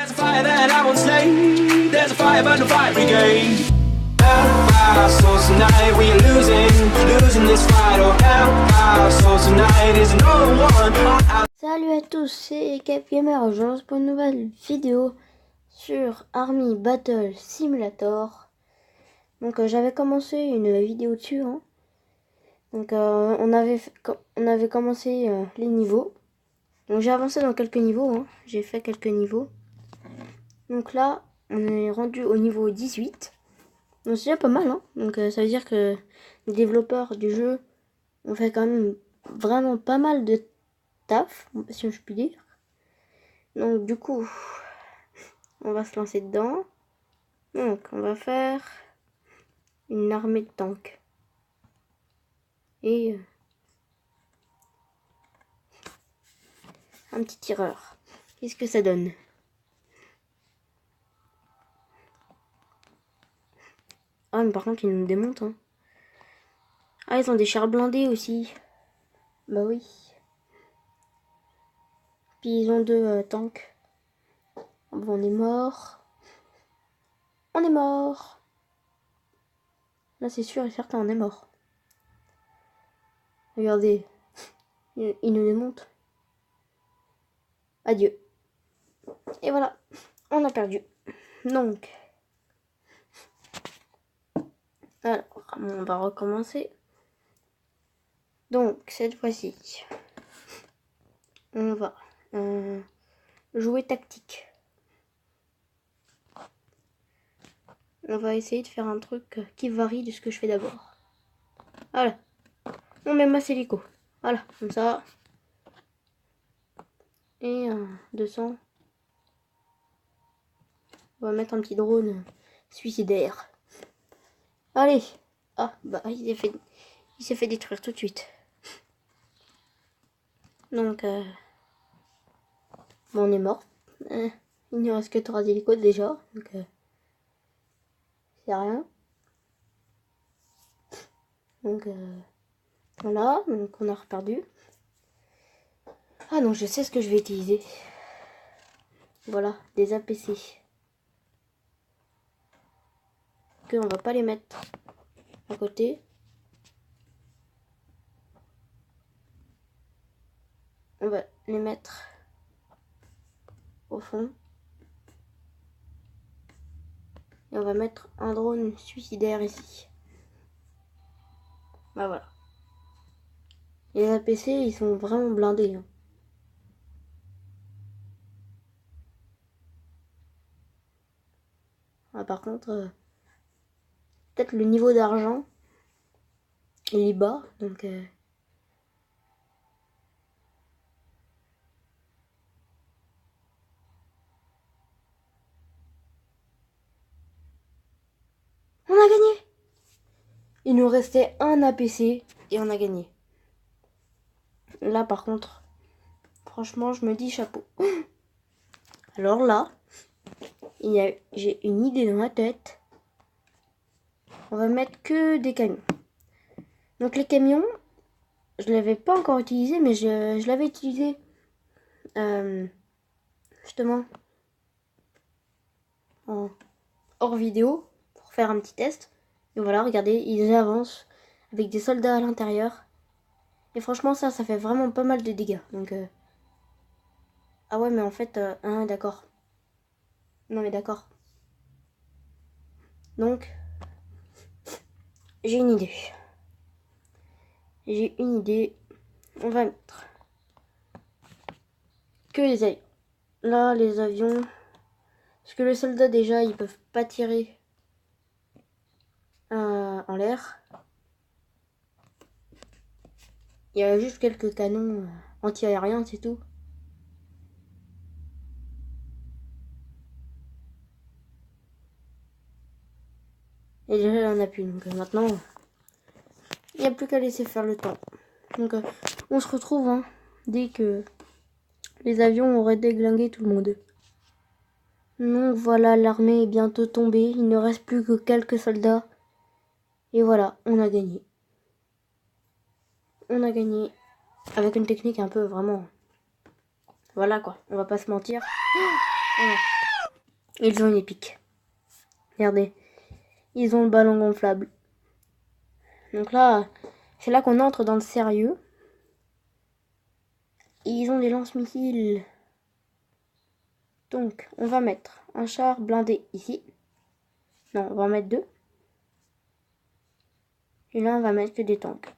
There's a fire that I won't slay. There's a fire burn the fire brigade. Our souls tonight, we are losing this fight. Oh, our souls tonight is no one. Salut à tous, c'est Cap Gamer. Je lance pour une nouvelle vidéo sur Army Battle Simulator. Donc j'avais commencé une vidéo dessus. Hein. Donc on avait commencé les niveaux. Donc j'ai avancé dans quelques niveaux. Hein. J'ai fait quelques niveaux. Donc là, on est rendu au niveau 18. Donc c'est déjà pas mal. Hein. Donc ça veut dire que les développeurs du jeu ont fait quand même vraiment pas mal de taf, si je puis dire. Donc du coup, on va se lancer dedans. Donc on va faire une armée de tanks. Et un petit tireur. Qu'est-ce que ça donne? Ah mais par contre ils nous démontent. Hein. Ah ils ont des chars blindés aussi. Bah oui. Puis ils ont deux tanks. Bon, on est mort. On est mort. Là c'est sûr et certain on est mort. Regardez. Ils nous démontent. Adieu. Et voilà. On a perdu. Donc. Alors, on va recommencer. Donc, cette fois-ci, on va jouer tactique. On va essayer de faire un truc qui varie de ce que je fais d'abord. Voilà. On met masse hélico. Voilà, comme ça. Et 200. On va mettre un petit drone suicidaire. Allez. Ah, bah, il s'est fait détruire tout de suite. Donc, bon, on est mort. Il ne reste que 3 hélicos déjà. Donc, c'est rien. Donc, voilà. Donc, on a reperdu. Ah non, je sais ce que je vais utiliser. Voilà, des APC. Que on va pas les mettre à côté. On va les mettre au fond. Et on va mettre un drone suicidaire ici. Bah voilà. Les APC, ils sont vraiment blindés. Hein. Ah, par contre, peut-être le niveau d'argent, il est bas. Donc, on a gagné! Il nous restait un APC et on a gagné. Là, par contre, franchement, je me dis chapeau. Alors là, j'ai une idée dans la tête. On va mettre que des camions. Donc les camions, je l'avais pas encore utilisé, mais je l'avais utilisé justement en hors vidéo pour faire un petit test. Et voilà, regardez, ils avancent avec des soldats à l'intérieur. Et franchement, ça fait vraiment pas mal de dégâts. Donc, ah ouais, mais en fait, d'accord. Non, mais d'accord. Donc, j'ai une idée. J'ai une idée. On va mettre que les avions. Là, les avions. Parce que les soldats, déjà, ils peuvent pas tirer en l'air. Il y a juste quelques canons anti-aériens, c'est tout. Et déjà, il n'y en a plus. Donc maintenant, il n'y a plus qu'à laisser faire le temps. Donc on se retrouve hein, dès que les avions auraient déglingué tout le monde. Donc voilà, l'armée est bientôt tombée. Il ne reste plus que quelques soldats. Et voilà, on a gagné. On a gagné avec une technique un peu vraiment... Voilà quoi, on va pas se mentir. Voilà. Ils ont une épique. Regardez. Ils ont le ballon gonflable. Donc là, c'est là qu'on entre dans le sérieux. Et ils ont des lance-missiles. Donc, on va mettre un char blindé ici. Non, on va en mettre 2. Et là, on va mettre que des tanks.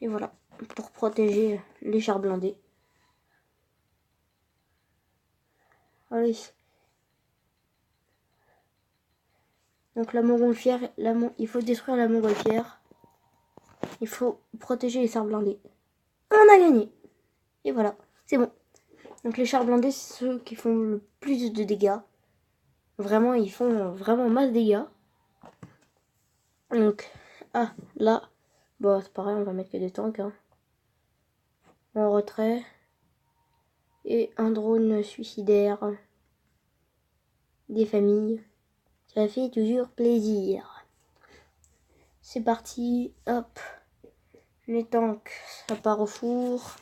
Et voilà, pour protéger les chars blindés. Allez. Donc la montgolfière, il faut détruire la montgolfière. Il faut protéger les chars blindés. On a gagné. Et voilà, c'est bon. Donc les chars blindés, c'est ceux qui font le plus de dégâts. Vraiment, ils font vraiment masse dégâts. Donc, là, bon, c'est pareil, on va mettre que des tanks. Hein. En retrait. Et un drone suicidaire. Des familles. Ça fait toujours plaisir. C'est parti, hop. Les tanks, ça part au four.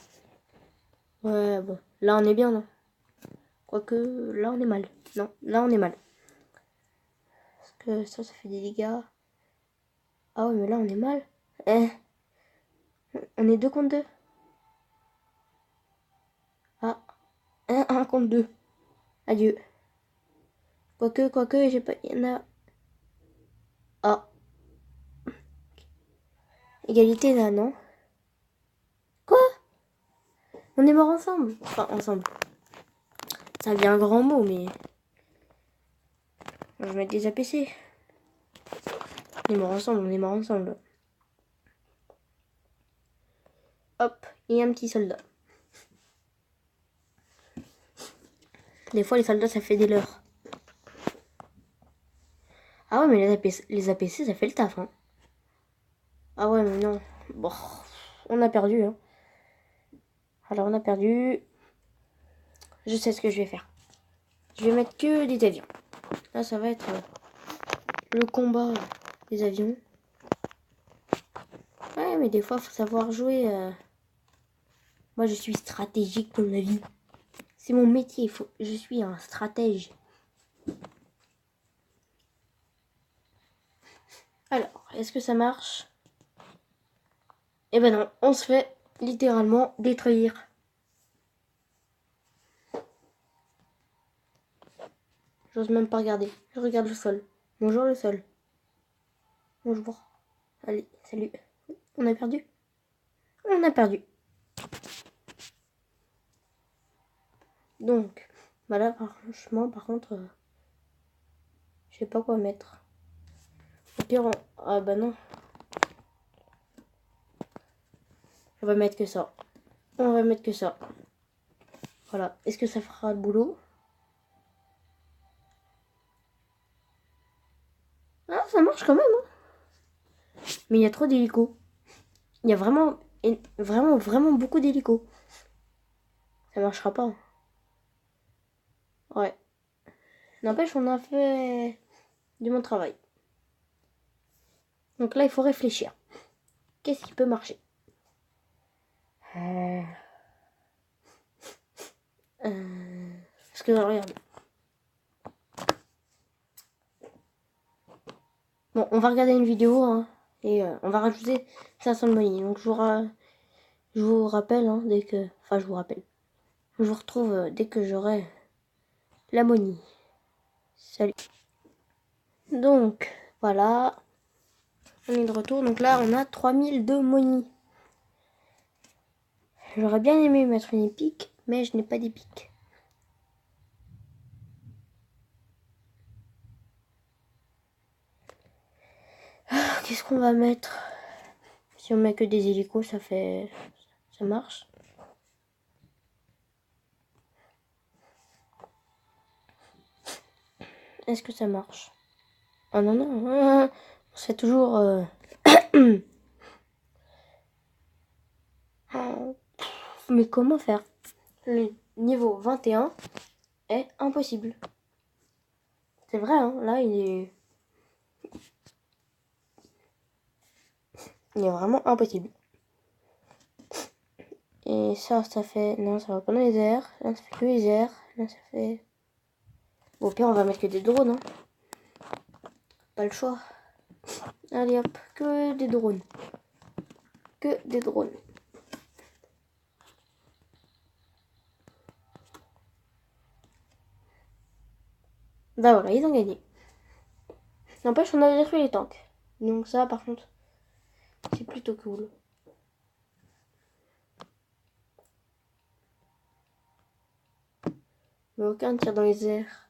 Ouais, bon, là on est bien, non? Quoique, là on est mal. Non, là on est mal. Parce que ça fait des dégâts. Ah ouais, mais là on est mal. On est 2 contre 2. Ah, 1 contre 2. Adieu. Quoique, j'ai pas... Il y en a... Ah. Égalité là, non? Quoi? On est morts ensemble. Enfin, ensemble. Ça devient un grand mot, mais... On va mettre des APC. On est morts ensemble. Hop, et un petit soldat. Des fois, les soldats, ça fait des leurres. Ah ouais, mais les APC, ça fait le taf, hein. Ah ouais, mais non. Bon, on a perdu, hein. Alors, on a perdu. Je sais ce que je vais faire. Je vais mettre que des avions. Là, ça va être le combat des avions. Ouais, mais des fois, faut savoir jouer. Moi, je suis stratégique dans la vie. C'est mon métier. Je suis un stratège. Alors, est-ce que ça marche? Eh ben non, on se fait littéralement détruire. J'ose même pas regarder. Je regarde le sol. Bonjour le sol. Bonjour. Allez, salut. On a perdu. On a perdu. Donc, bah là, franchement, par contre, je sais pas quoi mettre. Au pire, ah bah non. On va mettre que ça. On va mettre que ça. Voilà. Est-ce que ça fera le boulot? Ah, ça marche quand même, hein. Mais il y a trop d'hélicos. Il y a vraiment beaucoup d'hélicos. Ça marchera pas. Ouais. N'empêche, on a fait du bon travail. Donc là, il faut réfléchir. Qu'est-ce qui peut marcher? Parce que, regarde. Bon, on va regarder une vidéo, hein, et on va rajouter 500 de money. Donc, je vous rappelle, hein, dès que... Enfin, je vous rappelle. Je vous retrouve dès que j'aurai la money. Salut. Donc, voilà. On est de retour. Donc là, on a 3002 money. J'aurais bien aimé mettre une épique, mais je n'ai pas d'épique. Qu'est-ce qu'on va mettre? Si on met que des hélicos, ça marche. Est-ce que ça marche? Oh non, non. On se fait toujours... Mais comment faire? Le niveau 21 est impossible. C'est vrai, hein. Là, il est vraiment impossible. Et ça fait... Non, ça va pas dans les airs. Là, ça fait que les airs. Là, ça fait... Bon, au pire, on va mettre que des drones, hein. Pas le choix. Allez hop, que des drones. Que des drones. Bah voilà, ils ont gagné. N'empêche, on a détruit les tanks. Donc ça, par contre, c'est plutôt cool. Mais aucun tir dans les airs.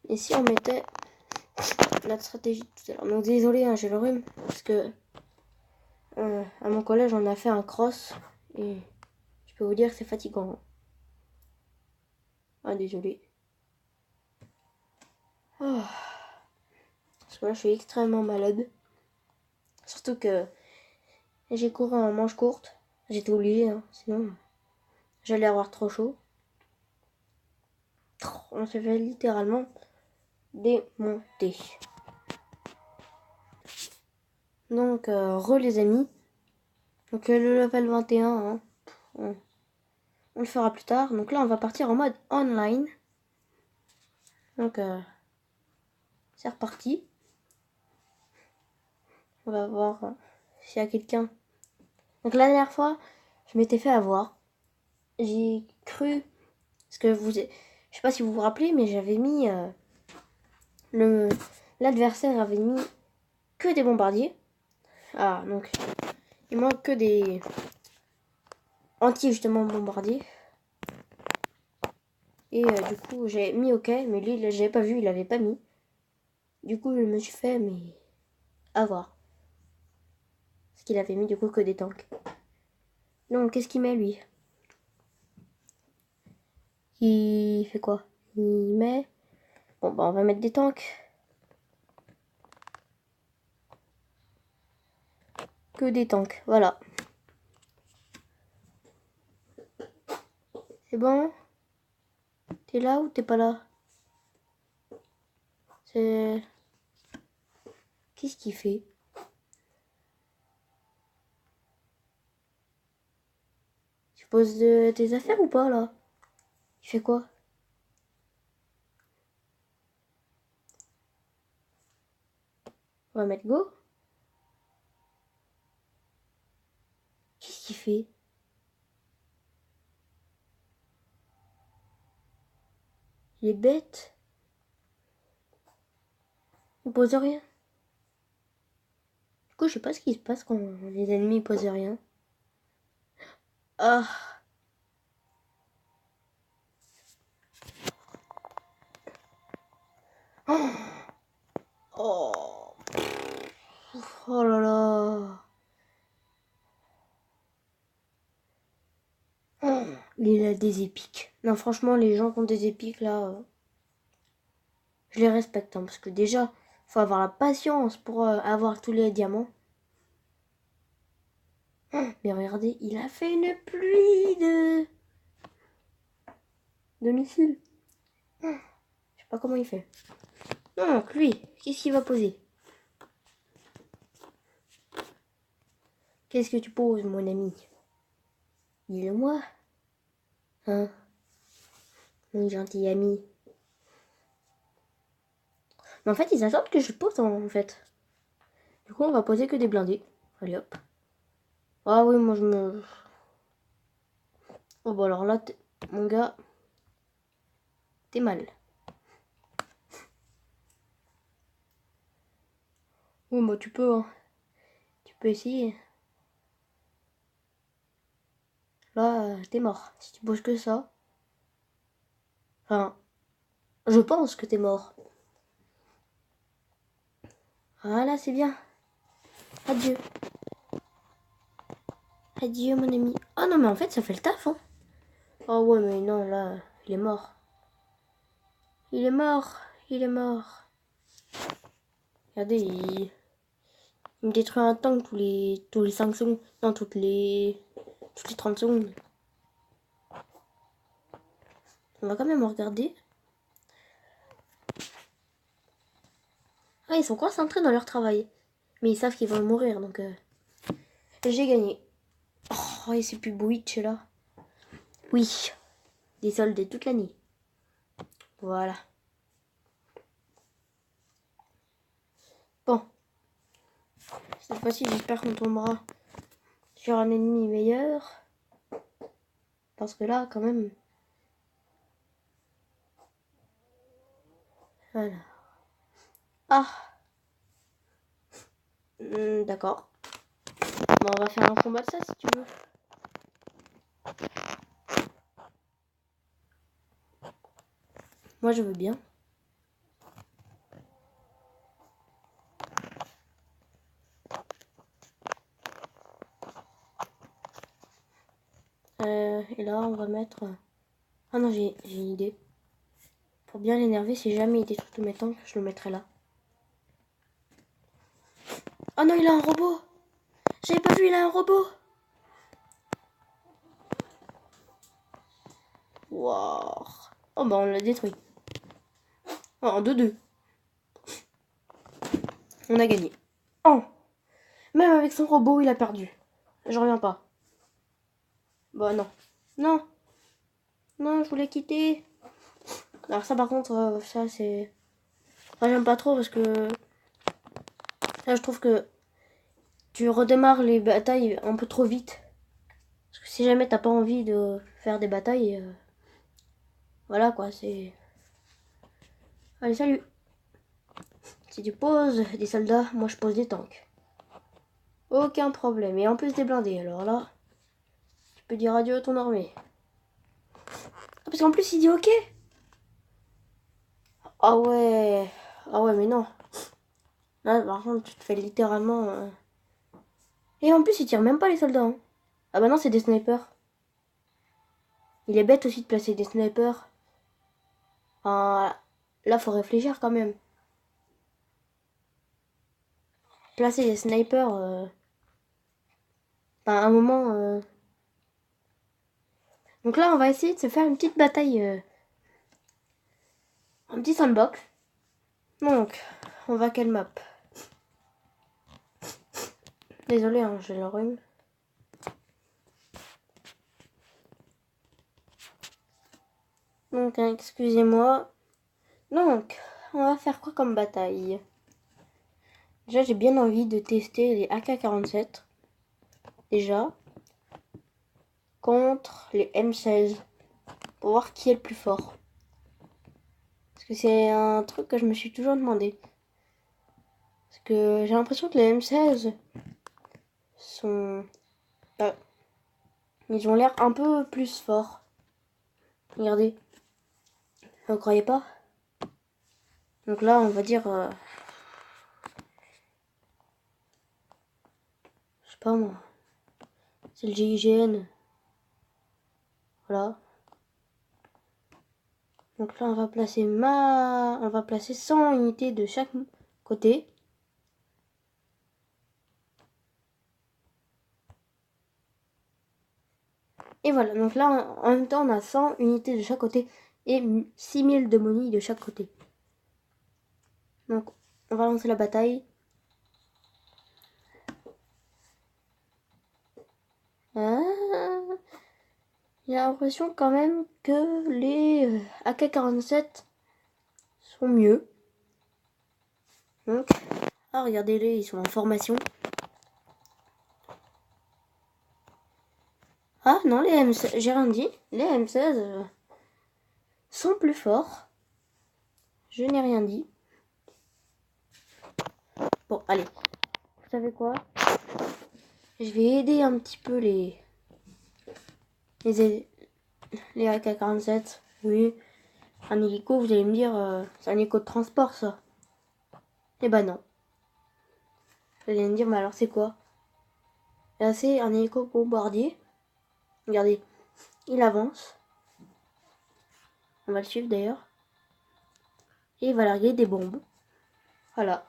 Et si on mettait notre stratégie de tout à l'heure. Donc désolé, hein, j'ai le rhume. Parce que à mon collège, on a fait un cross. Et je peux vous dire que c'est fatigant. Ah, désolé. Oh. Parce que là, je suis extrêmement malade. Surtout que j'ai couru en manche courte. J'étais obligée, hein, sinon j'allais avoir trop chaud. On s'est fait littéralement démonter. Donc, les amis. Donc, le level 21, hein, on le fera plus tard. Donc là, on va partir en mode online. Donc, c'est reparti. On va voir s'il y a quelqu'un. Donc, la dernière fois, je m'étais fait avoir. J'ai cru. Parce que je sais pas si vous vous rappelez, mais j'avais mis. L'adversaire avait mis que des bombardiers. Ah, donc. Il manque que des justement bombardiers. Et du coup, j'ai mis OK, mais lui, j'avais pas vu, il avait pas mis. Du coup, je me suis fait, mais avoir. Parce qu'il avait mis du coup que des tanks. Donc, qu'est-ce qu'il met lui? Il fait quoi? Il met. Bon, bah, on va mettre des tanks. Que des tanks, voilà. C'est bon? T'es là ou t'es pas là? C'est. Qu'est-ce qu'il fait? Tu poses tes affaires ou pas là? Il fait quoi? On va mettre go. Qu'est-ce qu'il fait? Il est bête. Il pose rien. Du coup, je sais pas ce qui se passe quand les ennemis posent rien. Ah. Oh. Oh. Oh là là. Oh. Il a des épiques. Non, franchement, les gens qui ont des épiques là, je les respecte. Hein, parce que déjà, faut avoir la patience pour avoir tous les diamants. Oh, mais regardez, il a fait une pluie de missiles. Oh, je sais pas comment il fait. Non, lui, qu'est-ce qu'il va poser? Qu'est-ce que tu poses, mon ami? Dis-le-moi. Hein? Mon gentil ami. Mais en fait, ils attendent que je pose en fait. Du coup, on va poser que des blindés. Allez hop. Ah oui, moi je me. Oh bah alors là, mon gars, t'es mal. Oui, bah tu peux, hein. Tu peux essayer. Là, t'es mort. Si tu poses que ça. Enfin, je pense que t'es mort. Voilà, c'est bien. Adieu. Adieu, mon ami. Oh non, mais en fait, ça fait le taf, hein. Oh ouais, mais non, là, il est mort. Il est mort. Il est mort. Regardez, il me détruit un tank tous les 5 secondes. Non, toutes les 30 secondes. On va quand même regarder. Ah, ils sont concentrés dans leur travail. Mais ils savent qu'ils vont mourir, donc... J'ai gagné. Oh, et c'est plus Bouygues là. Oui. Des soldes toute l'année. Voilà. Bon. Cette fois-ci, j'espère qu'on tombera sur un ennemi meilleur. Parce que là, quand même... Voilà. Ah. D'accord. Bon, on va faire un combat de ça, si tu veux. Moi, je veux bien. Et là, on va mettre... Ah non, j'ai une idée. Pour bien l'énerver, si jamais il détruit tous mes tanks, je le mettrai là. Oh non, il a un robot! J'avais pas vu, il a un robot! Wow. Oh bah on l'a détruit. Oh, en 2-2. On a gagné. Oh. Même avec son robot, il a perdu. Je reviens pas. Bah non. Non. Non, je voulais quitter. Alors ça par contre, ça c'est... Moi j'aime pas trop parce que... Là je trouve que tu redémarres les batailles un peu trop vite. Parce que si jamais t'as pas envie de faire des batailles... Voilà quoi, c'est... Allez, salut. Si tu poses des soldats, moi je pose des tanks. Aucun problème. Et en plus des blindés, alors là... Tu peux dire adieu à ton armée. Ah, parce qu'en plus il dit ok. Ah ouais. Ah ouais, mais non. Là par contre tu te fais littéralement... Et en plus il tire même pas les soldats. Hein. Ah bah non, c'est des snipers. Il est bête aussi de placer des snipers. Enfin, là faut réfléchir quand même. Placer des snipers... Enfin, à un moment... Donc là on va essayer de se faire une petite bataille... Un petit sandbox. Donc, on va quelle map? Désolé, hein, j'ai le rhume. Donc, hein, excusez-moi. Donc, on va faire quoi comme bataille? Déjà, j'ai bien envie de tester les AK-47. Déjà. Contre les M16. Pour voir qui est le plus fort. Parce que c'est un truc que je me suis toujours demandé. Parce que j'ai l'impression que les M16 sont... ils ont l'air un peu plus forts. Regardez. Vous croyez pas? Donc là, on va dire... je sais pas moi. C'est le GIGN. Voilà. Donc là, on va placer 100 unités de chaque côté. Et voilà, donc là, en même temps, on a 100 unités de chaque côté et 6000 de money de chaque côté. Donc, on va lancer la bataille. J'ai l'impression quand même que les AK-47 sont mieux. Donc, regardez-les, ils sont en formation. Ah non, les M16, j'ai rien dit. Les M16 sont plus forts. Je n'ai rien dit. Bon, allez. Vous savez quoi? Je vais aider un petit peu les AK-47. Oui. Un hélico, vous allez me dire, c'est un hélico de transport, ça. Eh ben non. Vous allez me dire, mais alors c'est quoi? Là, c'est un hélico bombardier. Regardez, il avance. On va le suivre d'ailleurs. Et il va larguer des bombes. Voilà.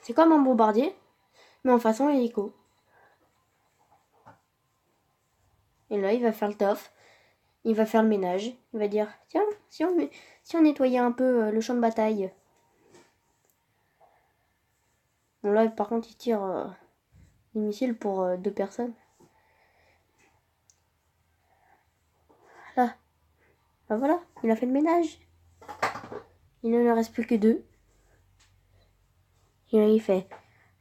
C'est comme un bombardier, mais en façon hélico. Et là, il va faire le taf. Il va faire le ménage. Il va dire, tiens, si on nettoyait un peu le champ de bataille. Bon là, par contre, il tire des missiles pour 2 personnes. Là. Bah voilà, il a fait le ménage. Il ne reste plus que 2. Et là, il fait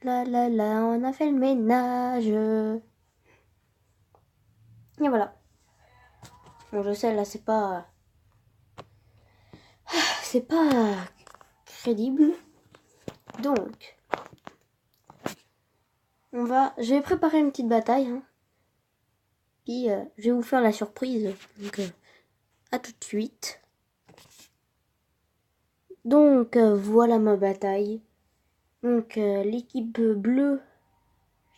la la la, on a fait le ménage. Et voilà. Bon, je sais, là, c'est pas crédible. Donc, je vais préparer une petite bataille. Hein. Puis, je vais vous faire la surprise. Donc, à tout de suite. Donc, voilà ma bataille. Donc, l'équipe bleue,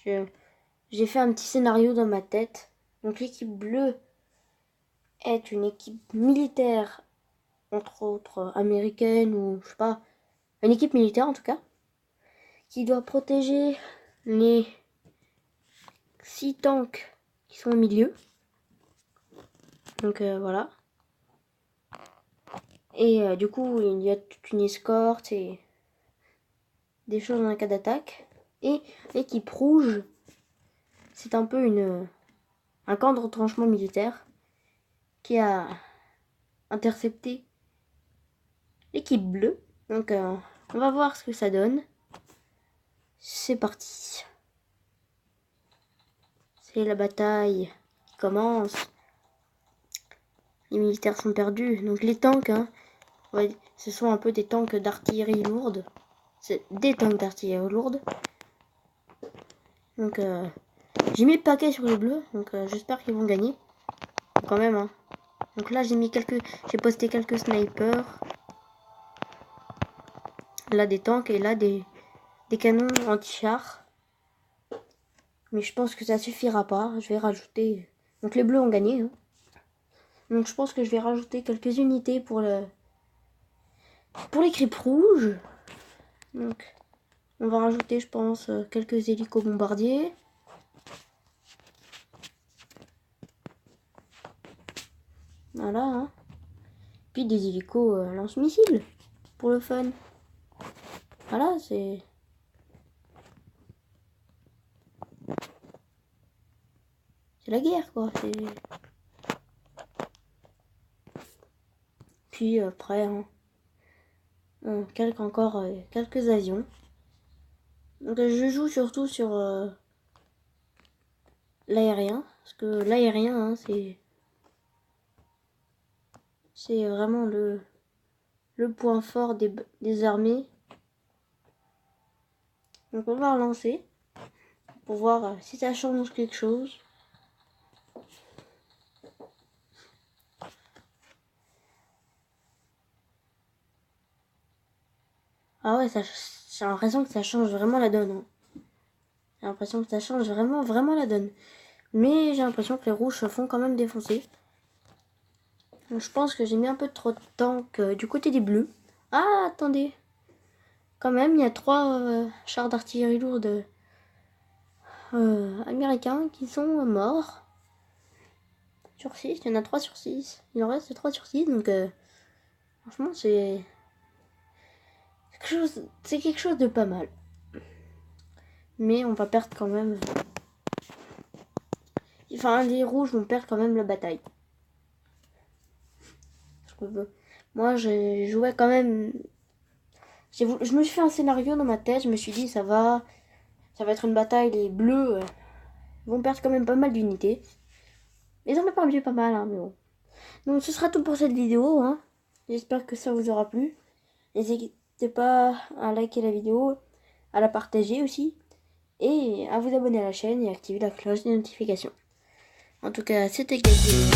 j'ai fait un petit scénario dans ma tête. Donc, l'équipe bleue est une équipe militaire, entre autres américaine ou je sais pas, une équipe militaire en tout cas, qui doit protéger les 6 tanks qui sont au milieu. Donc voilà. Et du coup, il y a toute une escorte et des choses en cas d'attaque. Et l'équipe rouge, c'est un peu un camp de retranchement militaire qui a intercepté l'équipe bleue. Donc on va voir ce que ça donne. C'est parti. C'est la bataille qui commence. Les militaires sont perdus. Donc les tanks, hein, ouais, ce sont un peu des tanks d'artillerie lourde. C'est des tanks d'artillerie lourde. Donc j'ai mis le paquet sur les bleus. Donc j'espère qu'ils vont gagner. Quand même. Hein. Donc là j'ai posté quelques snipers. Là des tanks et là des canons anti-chars. Mais je pense que ça suffira pas. Je vais rajouter. Donc les bleus ont gagné. Hein. Donc je pense que je vais rajouter quelques unités pour l'équipe rouge. Donc on va rajouter, je pense, quelques hélicos bombardiers. Voilà. Hein. Puis des hélicos lance-missiles pour le fun. Voilà, c'est la guerre, quoi. Puis après, hein, quelques avions. Donc je joue surtout sur l'aérien, parce que l'aérien, hein, c'est vraiment le point fort des armées. Donc on va relancer pour voir si ça change quelque chose. Ah ouais, j'ai l'impression que ça change vraiment la donne. Hein. J'ai l'impression que ça change vraiment la donne. Mais j'ai l'impression que les rouges se font quand même défoncer. Donc je pense que j'ai mis un peu trop de tanks du côté des bleus. Ah, attendez. Quand même, il y a 3 chars d'artillerie lourde américains qui sont morts. Sur 6, il y en a 3 sur 6. Il en reste 3 sur 6, donc franchement, c'est quelque chose de pas mal. Mais on va perdre quand même. Enfin, les rouges vont perdre quand même la bataille. Moi, je jouais quand même. Je me suis fait un scénario dans ma tête. Je me suis dit, ça va être une bataille. Les bleus vont perdre quand même pas mal d'unités. Ils en ont perdu pas mal, hein, mais bon. Donc, ce sera tout pour cette vidéo. Hein. J'espère que ça vous aura plu. N'hésitez pas à liker la vidéo, à la partager aussi. Et à vous abonner à la chaîne et activer la cloche des notifications. En tout cas, c'était Gabriel.